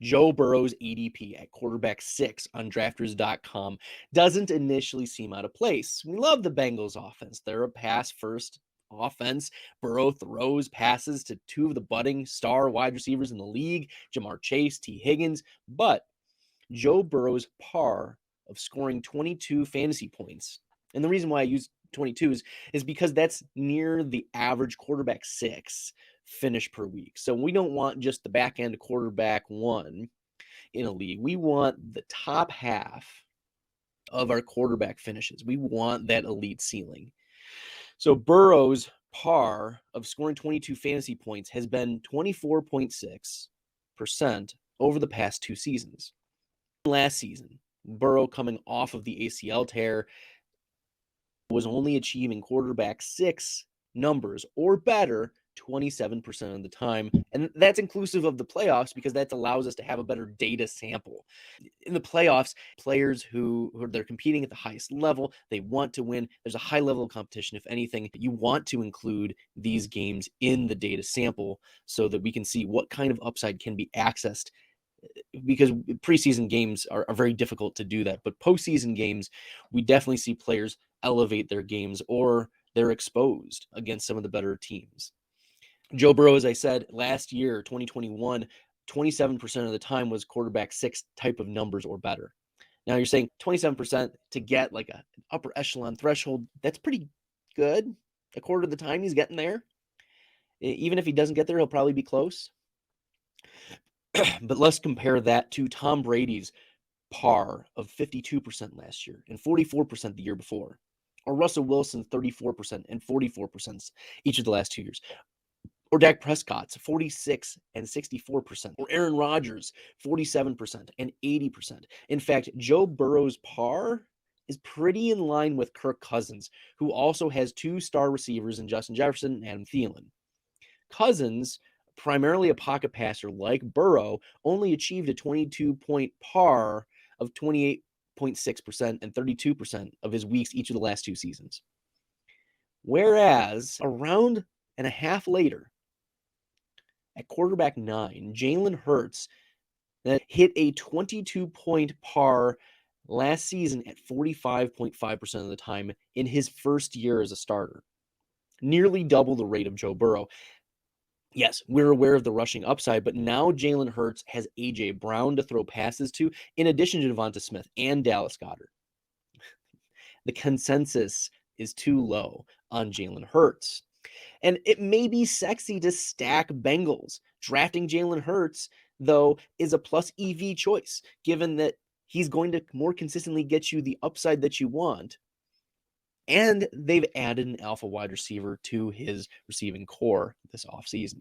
Joe Burrow's ADP at quarterback 6 on drafters.com doesn't initially seem out of place. We love the Bengals offense. They're a pass first offense. Burrow throws passes to two of the budding star wide receivers in the league, Jamar Chase, T. Higgins. But Joe Burrow's par of scoring 22 fantasy points, and the reason why I use 22 is because that's near the average quarterback 6 finish per week. So we don't want just the back end quarterback 1 in a league. We want the top half of our quarterback finishes. We want that elite ceiling. So Burrow's par of scoring 22 fantasy points has been 24.6% over the past 2 seasons. Last season, Burrow, coming off of the ACL tear, was only achieving quarterback 6 numbers or better 27% of the time. And that's inclusive of the playoffs because that allows us to have a better data sample. In the playoffs, players who they're competing at the highest level, they want to win. There's a high level of competition. If anything, you want to include these games in the data sample so that we can see what kind of upside can be accessed, because preseason games are very difficult to do that. But postseason games, we definitely see players elevate their games or they're exposed against some of the better teams. Joe Burrow, as I said, last year, 2021, 27% of the time was quarterback 6 type of numbers or better. Now you're saying 27% to get like an upper echelon threshold, that's pretty good. A quarter of the time he's getting there. Even if he doesn't get there, he'll probably be close. But let's compare that to Tom Brady's par of 52% last year and 44% the year before, or Russell Wilson's 34% and 44% each of the last 2 years, or Dak Prescott's 46 and 64%, or Aaron Rodgers 47% and 80%. In fact, Joe Burrow's par is pretty in line with Kirk Cousins, who also has 2 star receivers in Justin Jefferson and Adam Thielen. Cousins, primarily a pocket passer like Burrow, only achieved a 22-point par of 28.6% and 32% of his weeks each of the last 2 seasons. Whereas a round and a half later, at quarterback 9, Jalen Hurts that hit a 22-point par last season at 45.5% of the time in his first year as a starter, nearly double the rate of Joe Burrow. Yes, we're aware of the rushing upside, but now Jalen Hurts has A.J. Brown to throw passes to, in addition to Devonta Smith and Dallas Goedert. The consensus is too low on Jalen Hurts. And it may be sexy to stack Bengals. Drafting Jalen Hurts, though, is a plus EV choice, given that he's going to more consistently get you the upside that you want. And they've added an alpha wide receiver to his receiving core this offseason.